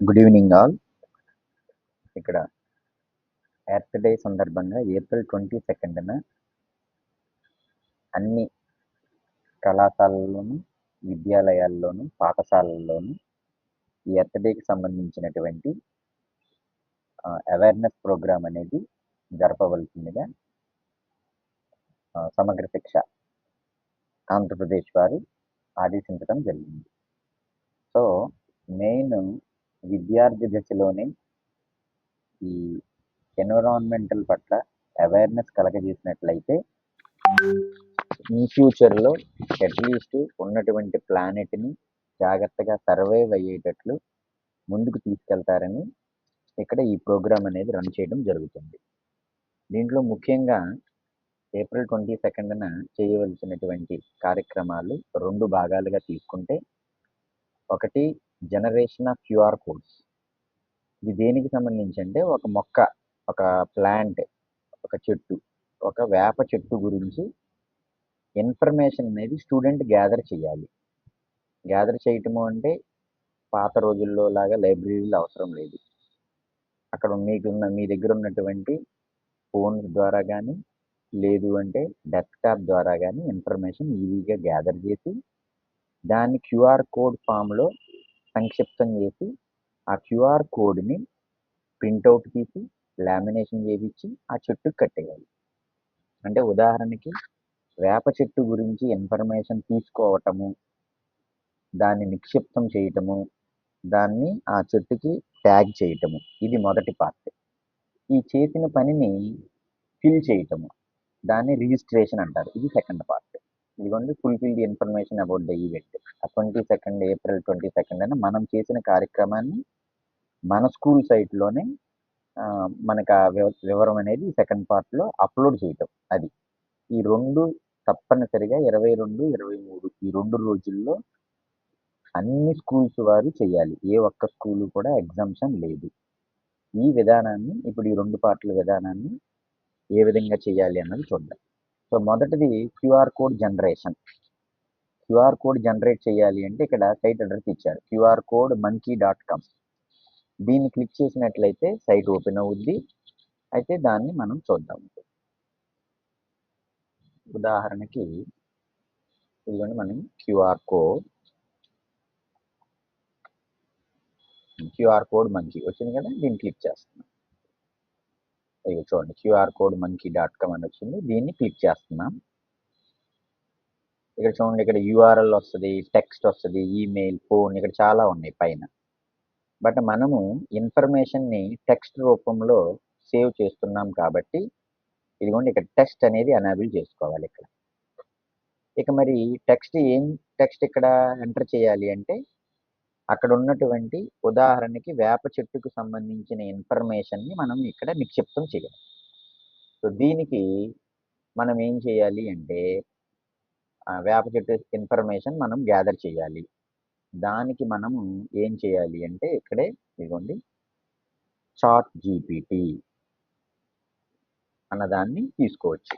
Good evening all. ఇక్కడ earth day సందర్భంగా April 22న అన్ని కళాశాలల్లోనూ, విద్యాలయాల్లోనూ, పాఠశాలల్లోనూ ఈ ఎర్త్ డేకి సంబంధించినటువంటి అవేర్నెస్ ప్రోగ్రామ్ అనేది జరపవలసిందిగా సమగ్ర శిక్ష ఆంధ్రప్రదేశ్ వారు ఆదేశించడం జరిగింది. సో మెయిన్ విద్యార్థి దశలోనే ఈ ఎన్విరాన్మెంటల్ పట్ల అవేర్నెస్ కలగజేసినట్లయితే ఈ ఫ్యూచర్లో అట్లీస్ట్ ఉన్నటువంటి ప్లానెట్ని జాగ్రత్తగా సర్వైవ్ అయ్యేటట్లు ముందుకు తీసుకెళ్తారని ఇక్కడ ఈ ప్రోగ్రామ్ అనేది రన్ చేయడం జరుగుతుంది. దీంట్లో ముఖ్యంగా ఏప్రిల్ 22న చేయవలసినటువంటి కార్యక్రమాలు 2 భాగాలుగా తీసుకుంటే, ఒకటి జనరేషన్ ఆఫ్ క్యూఆర్ కోడ్స్. ఇది దేనికి సంబంధించి అంటే ఒక మొక్క, ఒక ప్లాంట్, ఒక చెట్టు, ఒక వేప చెట్టు గురించి ఇన్ఫర్మేషన్ అనేది స్టూడెంట్ గ్యాదర్ చేయాలి. గ్యాదర్ చేయటము అంటే పాత రోజుల్లో లాగా లైబ్రరీలు అవసరం లేదు. అక్కడ మీ దగ్గర ఉన్నటువంటి ఫోన్స్ ద్వారా కానీ, లేదు అంటే డెస్క్టాప్ ద్వారా కానీ ఇన్ఫర్మేషన్ ఈజీగా గ్యాదర్ చేసి దాన్ని క్యూఆర్ కోడ్ ఫామ్లో సంక్షిప్తం చేసి ఆ క్యూఆర్ కోడ్ని ప్రింట్అవుట్ తీసి లామినేషన్ చేయించి ఆ చెట్టుకు కట్టేయాలి. అంటే ఉదాహరణకి వేప చెట్టు గురించి ఇన్ఫర్మేషన్ తీసుకోవటము, దాన్ని నిక్షిప్తం చేయటము, దాన్ని ఆ చెట్టుకి ట్యాగ్ చేయటము, ఇది మొదటి పార్ట్. ఈ చేసిన పనిని ఫిల్ చేయటము, దాన్ని రిజిస్ట్రేషన్ అంటారు, ఇది సెకండ్ పార్ట్. ఇదిగోండి fulfil the information about the event. April 22న మనం చేసిన కార్యక్రమాన్ని మన స్కూల్ సైట్లోనే మనకు ఆ వివరం అనేది సెకండ్ పార్ట్లో అప్లోడ్ చేయటం. అది ఈ 2 తప్పనిసరిగా 22, 23 ఈ 2 రోజుల్లో అన్ని స్కూల్స్ వారు చేయాలి. ఏ ఒక్క స్కూలు కూడా ఎగ్జామ్షన్ లేదు. ఈ విధానాన్ని ఇప్పుడు ఈ 2 పార్ట్ల విధానాన్ని ఏ విధంగా చేయాలి అన్నది చూద్దాం. సో మొదటిది QR code generation. QR code generate చేయాలి అంటే ఇక్కడ సైట్ అడ్రస్ ఇచ్చారు, qrcodemonkey.com. దీన్ని క్లిక్ చేసినట్లయితే సైట్ ఓపెన్ అవుద్ది. అయితే దాన్ని మనం చూద్దాం. ఉదాహరణకి ఇదిగోండి మనం క్యూఆర్ కోడ్ మంకీ వచ్చింది కదా, దీన్ని క్లిక్ చేస్తున్నాం. ఇక చూడండి qrcodemonkey.com అని వచ్చింది, దీన్ని క్లిక్ చేస్తున్నాం. ఇక్కడ చూడండి, ఇక్కడ యూఆర్ఎల్ వస్తుంది, టెక్స్ట్ వస్తుంది, ఈమెయిల్, ఫోన్, ఇక్కడ చాలా ఉన్నాయి పైన. బట్ మనము ఇన్ఫర్మేషన్ని టెక్స్ట్ రూపంలో సేవ్ చేస్తున్నాం కాబట్టి ఇదిగోండి ఇక్కడ టెక్స్ట్ అనేది ఎనేబుల్ చేసుకోవాలి. ఇక మరి టెక్స్ట్ ఇక్కడ ఎంటర్ చేయాలి అంటే అక్కడ ఉన్నటువంటి ఉదాహరణకి వేప చెట్టుకు సంబంధించిన ఇన్ఫర్మేషన్ని మనం ఇక్కడ నిక్షిప్తం చేయాలి. సో దీనికి మనం ఏం చేయాలి అంటే వేప చెట్టు ఇన్ఫర్మేషన్ మనం గ్యాదర్ చేయాలి. దానికి మనము ఏం చేయాలి అంటే ఇక్కడే ఇదిగోండి చాట్ జీపీటీ అన్నదాన్ని తీసుకోవచ్చు.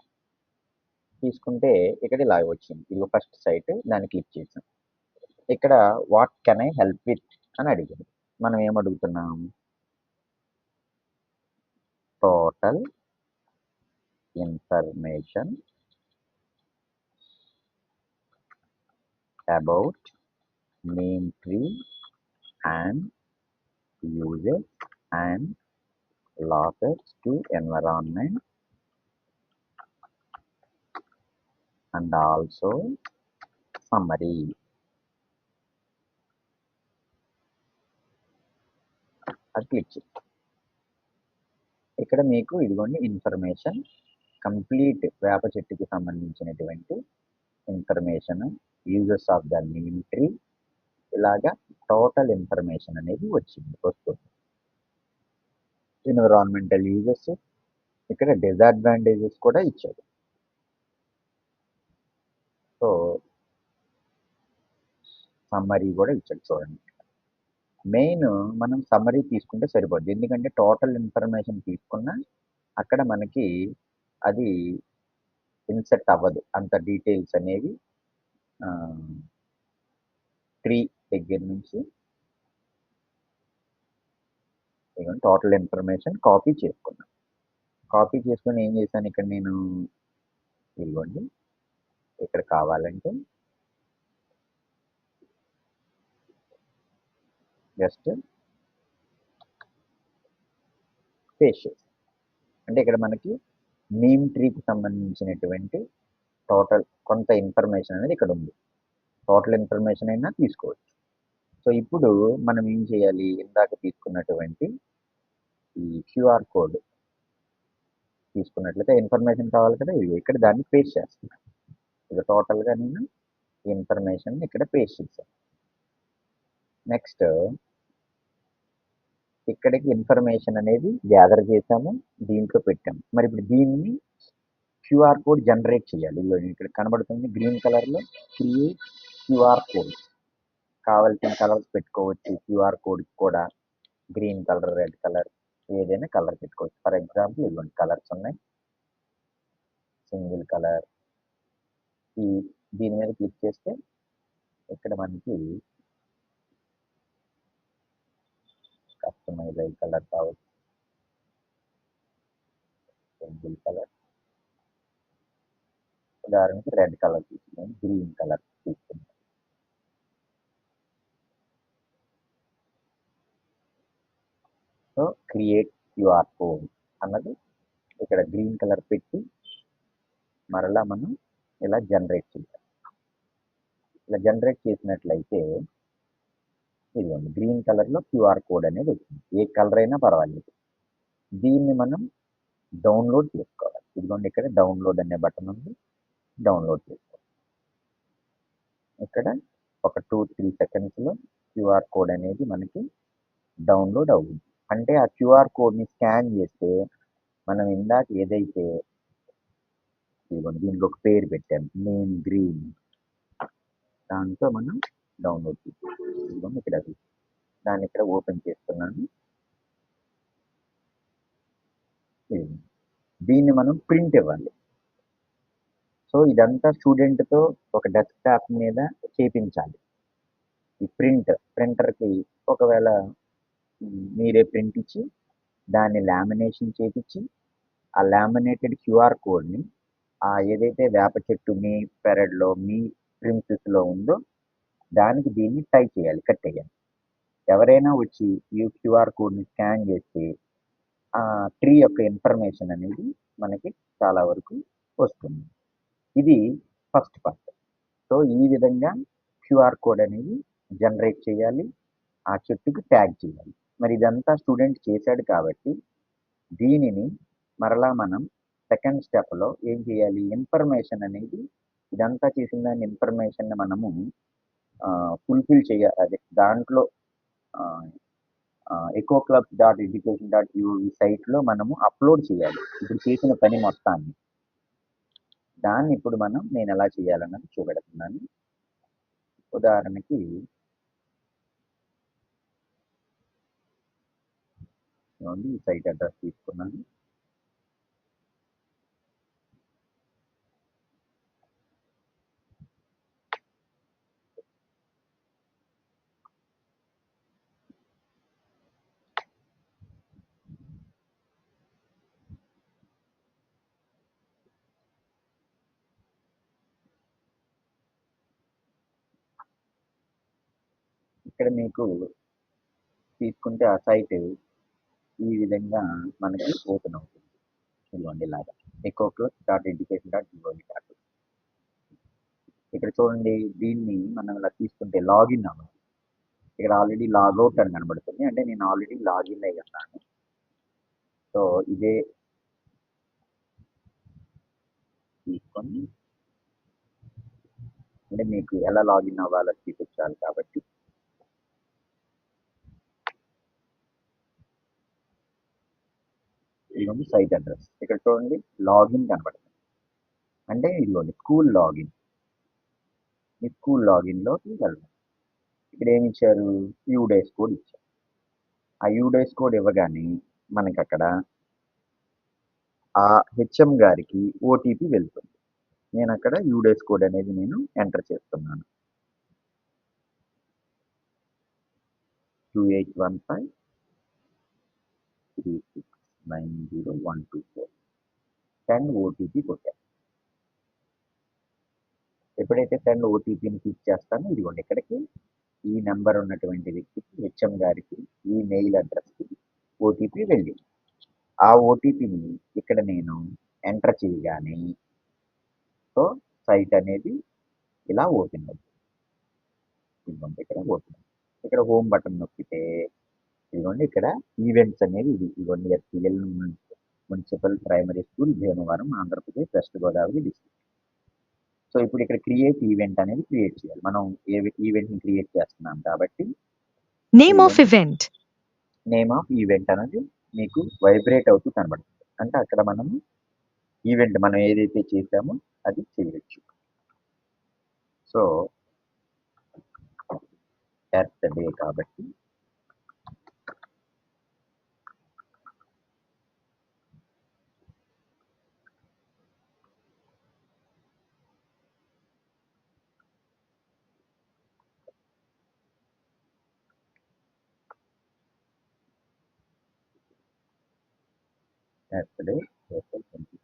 తీసుకుంటే ఇక్కడ ఇలా వచ్చింది, ఇది ఫస్ట్ సైట్, దాన్ని క్లిక్ చేసాం. ఇక్కడ what can I help with అని అడిగింది. మనం ఏమడుగుతున్నాం, total information about neem tree and uses and losses to environment and also summary. అది క్లిక్ చేయండి. ఇక్కడ మీకు ఇదిగోండి ఇన్ఫర్మేషన్ కంప్లీట్ వేప చెట్టుకి సంబంధించినటువంటి information, uses of the neem tree, ఇలాగా టోటల్ ఇన్ఫర్మేషన్ అనేది వస్తుంది. ఎన్విరాన్మెంటల్ యూజెస్, ఇక్కడ డిసడ్వాంటేజెస్ కూడా ఇచ్చారు. సో సమ్మరీ కూడా ఇచ్చాడు. చూడండి, మెయిన్ మనం సమ్మరీ తీసుకుంటే సరిపోద్ది, ఎందుకంటే టోటల్ ఇన్ఫర్మేషన్ తీసుకున్నా అక్కడ మనకి అది ఇన్సెట్ అవ్వదు, అంత డీటెయిల్స్ అనేవి ట్రీ దగ్గర నుంచి ఇదిగోండి టోటల్ ఇన్ఫర్మేషన్ కాపీ చేసుకున్నాను. కాపీ చేసుకొని ఏం చేశాను ఇక్కడ నేను ఇదిగోండి ఇక్కడ కావాలంటే జస్ట్ పేస్ట్ చేస్తాను. అంటే ఇక్కడ మనకి నేమ్ ట్రీకి సంబంధించినటువంటి టోటల్ కొంత ఇన్ఫర్మేషన్ అనేది ఇక్కడ ఉంది. టోటల్ ఇన్ఫర్మేషన్ అయినా తీసుకోవచ్చు. సో ఇప్పుడు మనం ఏం చేయాలి, ఇందాక తీసుకున్నటువంటి ఈ క్యూఆర్ కోడ్ తీసుకున్నట్లయితే ఇన్ఫర్మేషన్ కావాలి కదా, ఇది ఇక్కడ దాన్ని పేస్ట్ చేస్తున్నాను. ఇక టోటల్గా నేను ఇన్ఫర్మేషన్ ఇక్కడ పేస్ట్ చేశాను. నెక్స్ట్ ఇక్కడికి ఇన్ఫర్మేషన్ అనేది గ్యాదర్ చేసాము, దీంట్లో పెట్టాము. మరి ఇప్పుడు దీన్ని క్యూఆర్ కోడ్ జనరేట్ చేయాలి. ఇక్కడ కనబడుతుంది గ్రీన్ కలర్లో క్రియేట్ క్యూఆర్ కోడ్. కావాల్సిన కలర్స్ పెట్టుకోవచ్చు. క్యూఆర్ కోడ్ కూడా గ్రీన్ కలర్, రెడ్ కలర్, ఏదైనా కలర్ పెట్టుకోవచ్చు. ఫర్ ఎగ్జాంపుల్ ఇటువంటి కలర్స్ ఉన్నాయి, సింగిల్ కలర్. దీని మీద క్లిక్ చేస్తే ఇక్కడ మనకి కస్టమైజ్ అయ్యే కలర్ కావచ్చు, సింగిల్ కలర్. ఉదాహరణకి రెడ్ కలర్ తీసుకున్నాను, గ్రీన్ కలర్ తీసుకున్నాను. సో క్రియేట్ క్యూఆర్ కోడ్ అన్నది ఇక్కడ గ్రీన్ కలర్ పెట్టి మరలా మనం ఇలా జనరేట్ చేయాలి. ఇలా జనరేట్ చేసినట్లయితే ఇదిగోండి గ్రీన్ కలర్లో క్యూఆర్ కోడ్ అనేది వచ్చింది. ఏ కలర్ అయినా పర్వాలేదు. దీన్ని మనం డౌన్లోడ్ చేసుకోవాలి. ఇదిగోండి ఇక్కడ డౌన్లోడ్ అనే బటన్ ఉంది, డౌన్లోడ్ చేసుకోవాలి. ఇక్కడ ఒక 2-3 సెకండ్స్లో క్యూఆర్ కోడ్ అనేది మనకి డౌన్లోడ్ అవుతుంది. అంటే ఆ క్యూఆర్ కోడ్ని స్కాన్ చేస్తే మనం ఇందాక ఏదైతే ఇదిగోండి దీనికి ఒక పేరు పెట్టాము, నేమ్ గ్రీన్, దాంతో మనం డౌన్లోడ్ చేసుకోవాలి. ఇదిగోండి ఇక్కడ దాన్ని ఇక్కడ ఓపెన్ చేస్తున్నాను. దీన్ని మనం ప్రింట్ ఇవ్వాలి. సో ఇదంతా స్టూడెంట్తో ఒక డెస్క్టాప్ మీద చేపించాలి. ఈ ప్రింటర్కి ఒకవేళ మీరే ప్రింట్ ఇచ్చి దాన్ని లామినేషన్ చేపించి ఆ లామినేటెడ్ క్యూఆర్ కోడ్ని ఏదైతే వేప చెట్టు మీ పెరడ్లో మీ ప్రిన్సెస్లో ఉందో దానికి దీన్ని టై చేయాలి, కట్టేయాలి. ఎవరైనా వచ్చి ఈ క్యూఆర్ కోడ్ని స్కాన్ చేస్తే ఆ ట్రీ యొక్క ఇన్ఫర్మేషన్ అనేది మనకి చాలా వరకు వస్తుంది. ఇది ఫస్ట్ పార్ట్. సో ఈ విధంగా క్యూఆర్ కోడ్ అనేది జనరేట్ చేయాలి, ఆ చెట్టుకి ట్యాగ్ చేయాలి. మరి ఇదంతా స్టూడెంట్ చేశాడు కాబట్టి దీనిని మరలా మనం సెకండ్ స్టెప్లో ఏం చేయాలి, ఇన్ఫర్మేషన్ అనేది ఇదంతా చేసిన దాని ఇన్ఫర్మేషన్ మనము ఫుల్ఫిల్ చేయాలి. అదే దాంట్లో ecoclubs.education.ui సైట్లో మనము అప్లోడ్ చేయాలి ఇప్పుడు చేసిన పని మొత్తాన్ని. దాన్ని ఇప్పుడు నేను ఎలా చేయాలన్నది చూపెడుతున్నాను. ఉదాహరణకి ఈ సైట్ అడ్రస్ తీసుకున్నాను. ఇక్కడ మీకు తీసుకుంటే ఆ సైట్ ఈ విధంగా మనకి ఓపెన్ అవుతుంది. ఇదిగోండి ఇలాగా ecoclubs.education.ui. ఇక్కడ చూడండి, దీన్ని మనం ఇలా తీసుకుంటే లాగిన్ అవ్వాలి. ఇక్కడ ఆల్రెడీ లాగౌట్ అని కనబడుతుంది, అంటే నేను ఆల్రెడీ లాగిన్ అయ్యి ఉన్నాను. సో ఇదే తీసుకొని అంటే మీకు ఎలా లాగిన్ అవ్వాలో చూపించాలి కాబట్టి ఇదిగోండి సైట్ అడ్రస్. ఇక్కడ చూడండి లాగిన్ కనబడుతుంది, అంటే ఇదిగోండి స్కూల్ లాగిన్. ఈ స్కూల్ లాగిన్లోకి వెళ్ళండి. ఇక్కడ ఏమి ఇచ్చారు, యూడేస్ కోడ్ ఇచ్చారు. ఆ యూడేస్ కోడ్ ఇవ్వగానే మనకి అక్కడ ఆ హెచ్ఎం గారికి ఓటీపీ వెళ్తుంది. నేను అక్కడ యూడేస్ కోడ్ అనేది నేను ఎంటర్ చేస్తున్నాను, 2815 7369024 సెండ్ ఓటీపీ కొట్టాను. ఎప్పుడైతే సెండ్ ఓటీపీని క్లిక్ చేస్తానో ఇదిగోండి ఇక్కడికి ఈ నెంబర్ ఉన్నటువంటి వ్యక్తికి హెచ్ఎం గారికి ఈ మెయిల్ అడ్రస్కి ఓటీపీ వెళ్ళింది. ఆ ఓటీపీని ఇక్కడ నేను ఎంటర్ చేయగానే సో సైట్ అనేది ఇలా ఓపెన్ అవుతుంది. ఇదిగోండి ఇక్కడ ఓపెన్. ఇక్కడ హోమ్ బటన్ నొక్కితే ఇదిగోండి ఇక్కడ ఈవెంట్స్ అనేది ఇదిగోండి SPL municipal primary school Bhimavaram Andhra Pradesh west Godavari district. So ఇప్పుడు ఇక్కడ క్రియేట్ ఈవెంట్ అనేది క్రియేట్ చేయాలి. మనం ఏ ఈవెంట్ని క్రియేట్ చేస్తున్నాం కాబట్టి నేమ్ ఆఫ్ ఈవెంట్ అనేది మీకు వైబ్రేట్ అవుతూ కనబడుతుంది. అంటే అక్కడ మనం ఈవెంట్ మనం ఏదైతే చేసామో అది చేయవచ్చు. సో ఎర్త్ డే కాబట్టి earth day April 22.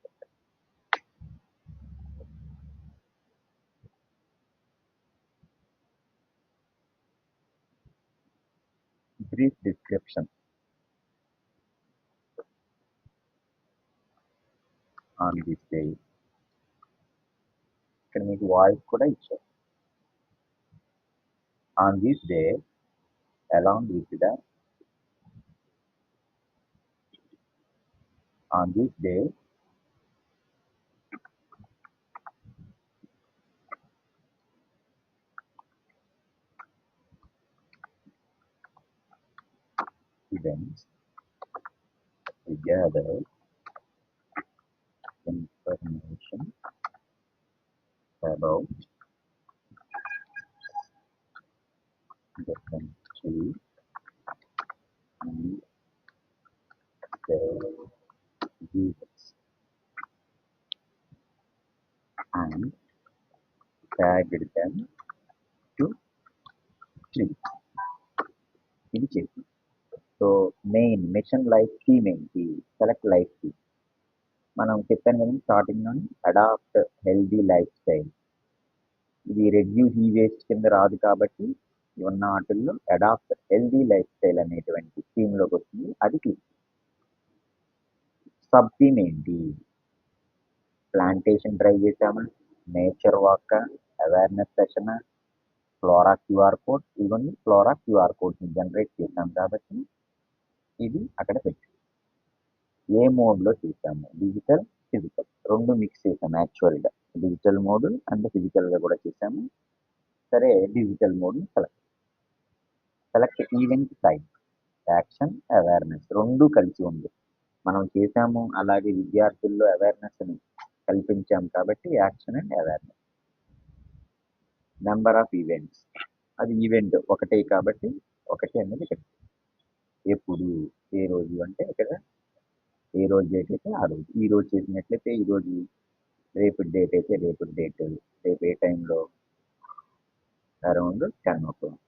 Brief description on this day. ఇక్కడ మీకు వాయిస్ కూడా ఇచ్చారు. On this day along with the on this day events we gather information about the country and their users and tagged them to tree. ఇది చేసి so main mission life theme ఏంటి? Select life theme. మనం చెప్పాను కదా starting నుండి adopt healthy life style. ఇది reduce e waste కింద రాదు కాబట్టి ఉన్న వాటిల్లో అడాప్ట్ హెల్దీ లైఫ్ స్టైల్ అనేటువంటి థీమ్లోకి వచ్చింది. అది క్లిక్. సబ్ థీమ్ ఏంటి? ప్లాంటేషన్ డ్రైవ్ చేసామా, nature walk, awareness session, flora QR code. ఇవన్నీ ఫ్లోరా క్యూఆర్ కోడ్ని జనరేట్ చేసాం కాబట్టి ఇది అక్కడ పెట్టి ఏ మోడ్లో చేసాము? డిజిటల్, ఫిజికల్ రెండు మిక్స్ చేసాము. యాక్చువల్గా డిజిటల్ మోడ్ అండ్ ఫిజికల్గా కూడా చేసాము. సరే డిజిటల్ మోడ్ని select event type, action, awareness రెండు కలిసి ఉంది. మనం చేసాము అలాగే విద్యార్థుల్లో అవేర్నెస్ని కల్పించాము కాబట్టి action and awareness. Number of events, అది ఈవెంట్ ఒకటే కాబట్టి ఒకటి అనేది ఇక్కడ. ఎప్పుడు, ఏ రోజు అంటే ఇక్కడ ఏ రోజు డేట్ అయితే ఆ రోజు. ఈ రోజు చేసినట్లయితే ఈ రోజు, రేపు డేట్ అయితే రేపు డేట్, రేపు ఏ టైంలో అరౌండ్ 10 o'clock.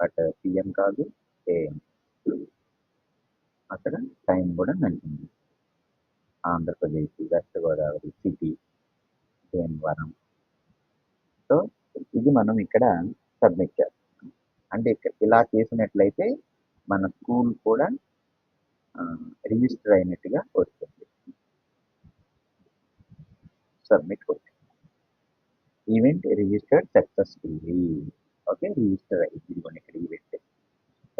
బట్ పిఎం కాదు ఏఎం. అక్కడ టైం కూడా mention. Andhra Pradesh west Godavari city Bhimavaram. So ఇది మనం ఇక్కడ సబ్మిట్ చేస్తాం. అంటే ఇక్కడ ఇలా చేసినట్లయితే మన స్కూల్ కూడా రిజిస్టర్ అయినట్టుగా వస్తుంది. సబ్మిట్ కొట్టి event registered successfully. Okay, register అయ్యింది. ఇదిగోండి ఇక్కడ ఈవెంట్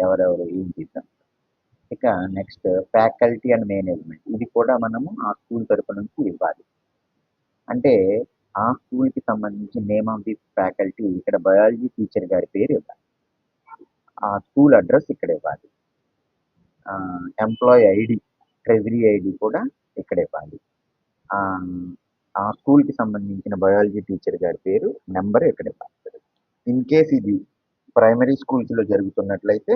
ఎవరెవరు ఏం చేద్దాం. ఇక నెక్స్ట్ ఫ్యాకల్టీ అండ్ మేనేజ్మెంట్. ఇది కూడా మనము ఆ స్కూల్ తరపు నుంచి ఇవ్వాలి. అంటే ఆ స్కూల్కి సంబంధించి నేమ్ ఆఫ్ ది ఫ్యాకల్టీ, ఇక్కడ బయాలజీ టీచర్ గారి పేరు ఇవ్వాలి. ఆ స్కూల్ అడ్రస్ ఇక్కడ ఇవ్వాలి. ఎంప్లాయీ ఐడి, ట్రెజరీ ఐడి కూడా ఇక్కడ ఇవ్వాలి. ఆ స్కూల్కి సంబంధించిన బయాలజీ టీచర్ గారి పేరు, నెంబర్ ఇక్కడ ఇవ్వాలి. ఇన్ కేస్ ఇది ప్రైమరీ స్కూల్స్లో జరుగుతున్నట్లయితే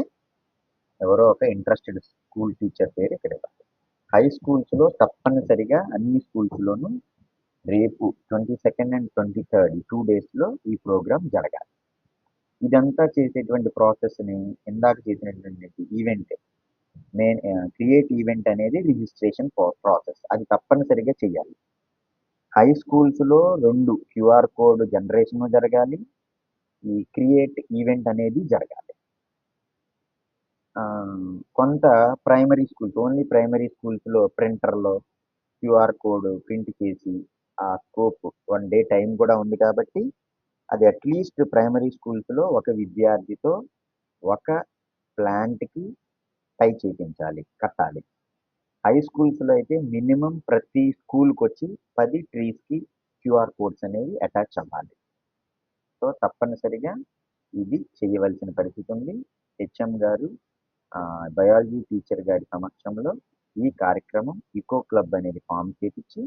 ఎవరో ఒక ఇంట్రెస్టెడ్ స్కూల్ టీచర్ పేరు ఇక్కడ ఇవ్వాలి. హై స్కూల్స్లో తప్పనిసరిగా అన్ని స్కూల్స్లోనూ రేపు 22nd and 23rd 2 daysలో ఈ ప్రోగ్రామ్ జరగాలి. ఇదంతా చేసేటువంటి ప్రాసెస్ని ఇందాక చేసినటువంటి ఈవెంట్ క్రియేట్ ఈవెంట్ అనేది రిజిస్ట్రేషన్ ప్రాసెస్. అది తప్పనిసరిగా చేయాలి. హై స్కూల్స్‌లో 2 క్యూఆర్ కోడ్ జనరేషను జరగాలి. ఈ క్రియేట్ ఈవెంట్ అనేది జరగాలి. కొంత ఓన్లీ ప్రైమరీ స్కూల్స్‌లో ప్రింటర్‌లో క్యూఆర్ కోడ్ ప్రింట్ చేసి ఆ స్కోప్ 1 డే టైం కూడా ఉంది కాబట్టి అది అట్‌లీస్ట్ ప్రైమరీ స్కూల్స్‌లో ఒక విద్యార్థితో ఒక ప్లాంట్‌కి టై చేపించాలి, కట్టాలి. హై స్కూల్స్‌లో అయితే మినిమమ్ ప్రతి స్కూల్‌కొచ్చి 10 ట్రీస్‌కి క్యూఆర్ కోడ్స్ అనేవి అటాచ్ అవ్వాలి. సో, తప్పనిసరిగా ఇది చేయవలసిన పరిస్థితి ఉంది. హెచ్ఎం గారు బయాలజీ టీచర్ గారి సమక్షంలో ఈ కార్యక్రమం ఇకో క్లబ్ అనేది ఫామ్ చేపిచ్చి,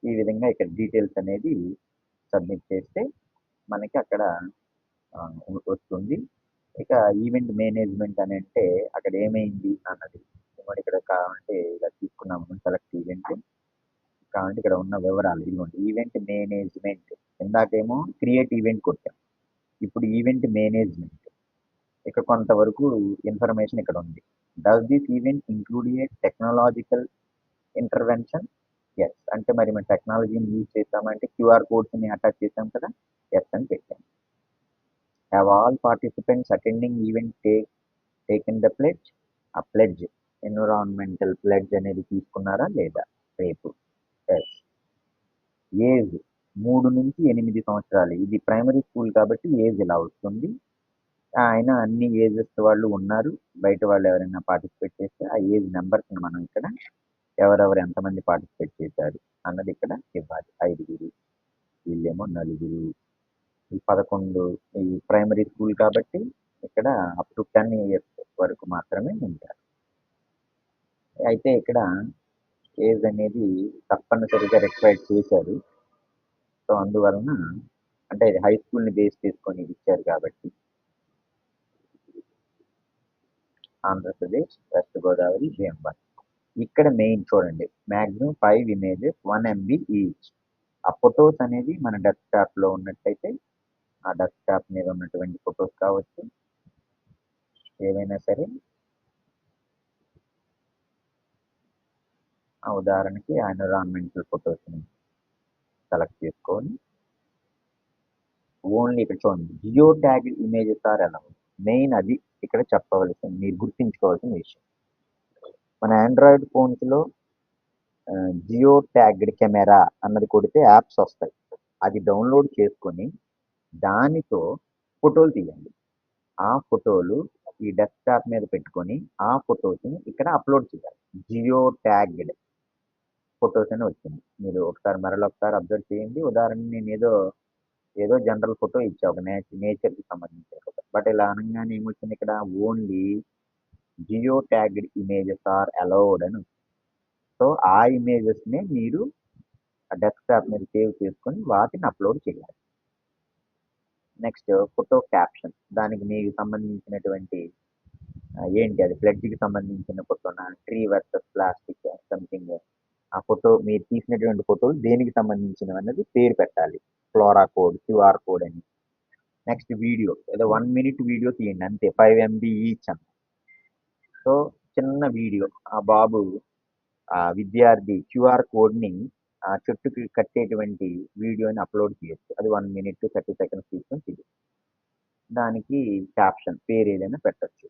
ఈ విధంగా ఇక్కడ డీటెయిల్స్ అనేది సబ్మిట్ చేస్తే మనకి అక్కడ వస్తుంది. ఇక ఈవెంట్ మేనేజ్మెంట్ అని అంటే అక్కడ ఏమైంది అన్నది ఇదిగోండి ఇక్కడ కావాలంటే ఇలా తీసుకున్నాము సెలెక్ట్ ఈవెంట్. కావాలంటే ఇక్కడ ఉన్న వివరాలు ఇదిగోండి ఈవెంట్ మేనేజ్మెంట్. ఇందాకేమో క్రియేట్ ఈవెంట్ కొట్టాం. ఇప్పుడు ఈవెంట్ మేనేజ్మెంట్. ఇక కొంతవరకు ఇన్ఫర్మేషన్ ఇక్కడ ఉంది. Does this event include a technological intervention? Yes. అంటే మరి మనం టెక్నాలజీని యూజ్ చేస్తామంటే క్యూఆర్ కోడ్స్ని అటాచ్ చేసాం కదా, ఎస్ అని పెట్టాం. Have all participants attending event taken the pledge? ఆ ప్లెడ్జ్ ఎన్విరాన్మెంటల్ ప్లెడ్జ్ అనేది తీసుకున్నారా లేదా? రేపు. ఎస్. ఏజ్ 3 నుంచి 8 సంవత్సరాలు. ఇది ప్రైమరీ స్కూల్ కాబట్టి ఏజ్ ఇలా వస్తుంది. ఆయన అన్ని ఏజెస్ వాళ్ళు ఉన్నారు. బయట వాళ్ళు ఎవరైనా పార్టిసిపేట్ చేస్తే ఆ ఏజ్ నెంబర్స్ని మనం ఇక్కడ ఎవరెవరు ఎంతమంది పార్టిసిపేట్ చేశారు అన్నది ఇక్కడ ఇవ్వాలి. 5 వీళ్ళేమో 4, ఈ 11 ఈ ప్రైమరీ స్కూల్ కాబట్టి ఇక్కడ అప్ టు 10 ఇయర్స్ వరకు మాత్రమే ఉంటారు. అయితే ఇక్కడ ఏజ్ అనేది తప్పనిసరిగా రిక్వైర్డ్ చేశారు. సో అందువలన అంటే హై స్కూల్ని బేస్ చేసుకొని ఇచ్చారు కాబట్టి ఆంధ్రప్రదేశ్, వెస్ట్ గోదావరి, భీమవరం. ఇక్కడ మెయిన్ చూడండి మ్యాక్సిమం 5 ఇమేజెస్ 1 MB ఈచ్. ఆ ఫొటోస్ అనేది మన డెస్క్టాప్లో ఉన్నట్టయితే ఆ డెస్క్టాప్ మీద ఉన్నటువంటి ఫొటోస్ కావచ్చు, ఏవైనా సరే. ఉదాహరణకి ఎన్విరాన్మెంటల్ ఫొటోస్ని సెలెక్ట్ చేసుకొని ఓన్లీ ఇక్కడ చూడండి geo tag images are allowed. Main అది ఇక్కడ చెప్పవలసింది, మీరు గుర్తుంచుకోవాల్సిన విషయం. మన ఆండ్రాయిడ్ ఫోన్స్లో జియో ట్యాగ్డ్ కెమెరా అన్నది కొడితే యాప్స్ వస్తాయి. అది డౌన్లోడ్ చేసుకొని దానితో ఫోటోలు తీయండి. ఆ ఫోటోలు ఈ డెస్క్టాప్ మీద పెట్టుకొని ఆ ఫొటోస్ని ఇక్కడ అప్లోడ్ చేయాలి. జియో ట్యాగ్డ్ ఫొటోస్ అని వచ్చింది. మీరు ఒకసారి మరొకసారి అబ్జర్వ్ చేయండి. ఉదాహరణ నేను ఏదో జనరల్ ఫోటో ఇచ్చా, ఒక నేచర్కి సంబంధించిన ఫోటో. బట్ ఇలా అనగానే ఏమొచ్చింది ఇక్కడ only geo tagged images are allowed అని. సో ఆ ఇమేజెస్ని మీరు డెస్క్టాప్ మీద సేవ్ చేసుకొని వాటిని అప్లోడ్ చేయాలి. Next photo caption. దానికి మీకు సంబంధించినటువంటి ఏంటి అది ఫ్లడ్కి సంబంధించిన ఫోటోనా, ట్రీ వర్సెస్ ప్లాస్టిక్ సంథింగ్, ఆ ఫోటో మీరు తీసినటువంటి ఫోటోలు దేనికి సంబంధించినవి అన్నది పేరు పెట్టాలి. ఫ్లోరా కోడ్, క్యూఆర్ కోడ్ అని. నెక్స్ట్ వీడియో, ఏదో 1 minute వీడియో తీయండి అంతే, 5 MB ఈచ్ అని. సో చిన్న వీడియో, ఆ బాబు ఆ విద్యార్థి క్యూఆర్ కోడ్ని ఆ చెట్టుకి కట్టేటువంటి వీడియోని అప్లోడ్ చేయొచ్చు. అది 1 minute 30 seconds తీసుకొని తీయచ్చు. దానికి క్యాప్షన్ పేరు ఏదైనా పెట్టచ్చు.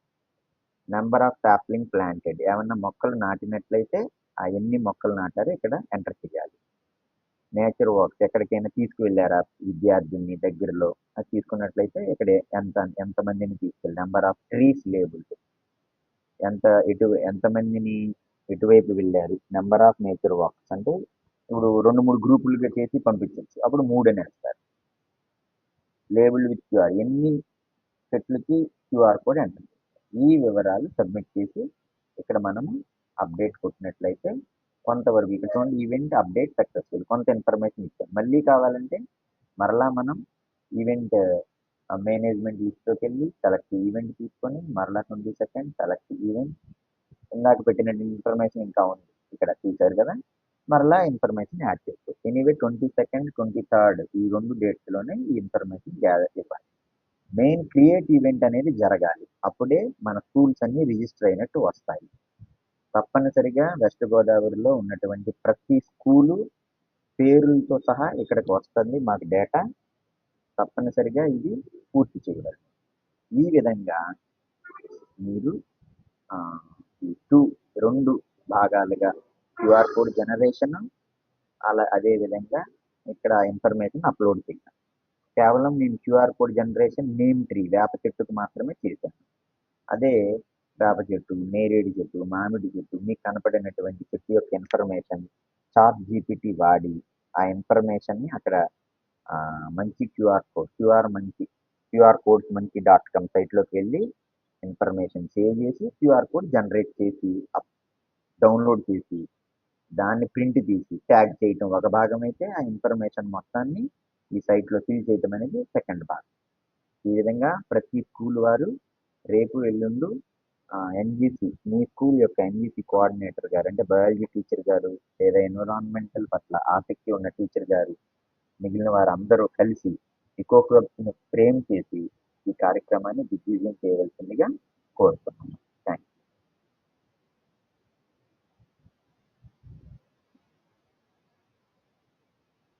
నెంబర్ ఆఫ్ సాప్లింగ్ ప్లాంటెడ్, ఏమన్నా మొక్కలు నాటినట్లయితే ఆ ఎన్ని మొక్కలు నాటారో ఇక్కడ ఎంటర్ చేయాలి. నేచర్ వాక్స్, ఎక్కడికైనా తీసుకువెళ్ళారా విద్యార్థుల్ని దగ్గరలో, అది తీసుకున్నట్లయితే ఇక్కడ ఎంతమందిని తీసుకెళ్ళి, నెంబర్ ఆఫ్ ట్రీస్ లేబుల్డ్, ఎంతమందిని ఎటువైపు వెళ్ళారు, నెంబర్ ఆఫ్ నేచర్ వాక్స్. అంటే ఇప్పుడు 2-3 గ్రూపులుగా చేసి పంపించవచ్చు, అప్పుడు 3 అని వేస్తారు. లేబుల్డ్ విత్ క్యూఆర్, ఎన్ని చెట్లకి క్యూఆర్ కోడ్ ఎంటర్. ఈ వివరాలు సబ్మిట్ చేసి ఇక్కడ మనము అప్డేట్ కొట్టినట్లయితే కొంతవరకు ఇక్కడ చూడండి ఈవెంట్ అప్డేట్ సక్సెస్ఫుల్, కొంత ఇన్ఫర్మేషన్ ఇచ్చాం. మళ్ళీ కావాలంటే మరలా మనం ఈవెంట్ మేనేజ్మెంట్ లిస్ట్లోకి వెళ్ళి సెలెక్ట్ ఈవెంట్ తీసుకొని మరలా 20 seconds సెలెక్ట్ ఈవెంట్, ఇందాక పెట్టిన ఇన్ఫర్మేషన్ ఇంకా ఉంది ఇక్కడ చూశారు కదా, మరలా ఇన్ఫర్మేషన్ యాడ్ చేసుకోవచ్చు. ఎనీవే 22nd 23rd ఈ 2 డేట్స్లోనే ఈ ఇన్ఫర్మేషన్ గ్యాదర్ ఇవ్వాలి. మెయిన్ క్రియేట్ ఈవెంట్ అనేది జరగాలి, అప్పుడే మన స్కూల్స్ అన్ని రిజిస్టర్ అయినట్టు వస్తాయి. తప్పనిసరిగా వెస్ట్ గోదావరిలో ఉన్నటువంటి ప్రతి స్కూలు పేరులతో సహా ఇక్కడికి వస్తుంది మాకు డేటా. తప్పనిసరిగా ఇది పూర్తి చేయగలరు. ఈ విధంగా మీరు ఈ 2 భాగాలుగా క్యూఆర్ కోడ్ జనరేషన్ అదే విధంగా ఇక్కడ ఇన్ఫర్మేషన్ అప్లోడ్ చేయడం. కేవలం నేను QR code generation name tree వేప చెట్టుకు మాత్రమే చేశాను. అదే వేప చెట్టు, నేరేడు చెట్టు, మామిడి చెట్టు మీకు కనపడినటువంటి చెట్టు యొక్క ఇన్ఫర్మేషన్ చాట్ జీపీటీ వాడి ఆ ఇన్ఫర్మేషన్ని అక్కడ మంచి క్యూఆర్ కోడ్స్ మంచి .com సైట్లోకి వెళ్ళి ఇన్ఫర్మేషన్ సేవ్ చేసి క్యూఆర్ కోడ్ జనరేట్ చేసి డౌన్లోడ్ చేసి దాన్ని ప్రింట్ తీసి ట్యాగ్ చేయటం ఒక భాగం అయితే, ఆ ఇన్ఫర్మేషన్ మొత్తాన్ని ఈ సైట్లో ఫిల్ చేయటం అనేది సెకండ్ భాగం. ఈ విధంగా ప్రతి స్కూల్ వారు రేపు ఎల్లుండు ఎన్జీసీ మీ స్కూల్ యొక్క ఎన్జీసీ కోఆర్డినేటర్ గారు అంటే బయాలజీ టీచర్ గారు లేదా ఎన్విరాన్మెంటల్ పట్ల ఆసక్తి ఉన్న టీచర్ గారు మిగిలిన వారందరూ కలిసి ఇకో క్లబ్స్ను ఫ్రేమ్ చేసి ఈ కార్యక్రమాన్ని దిగ్విజయం చేయవలసిందిగా కోరుతున్నాం.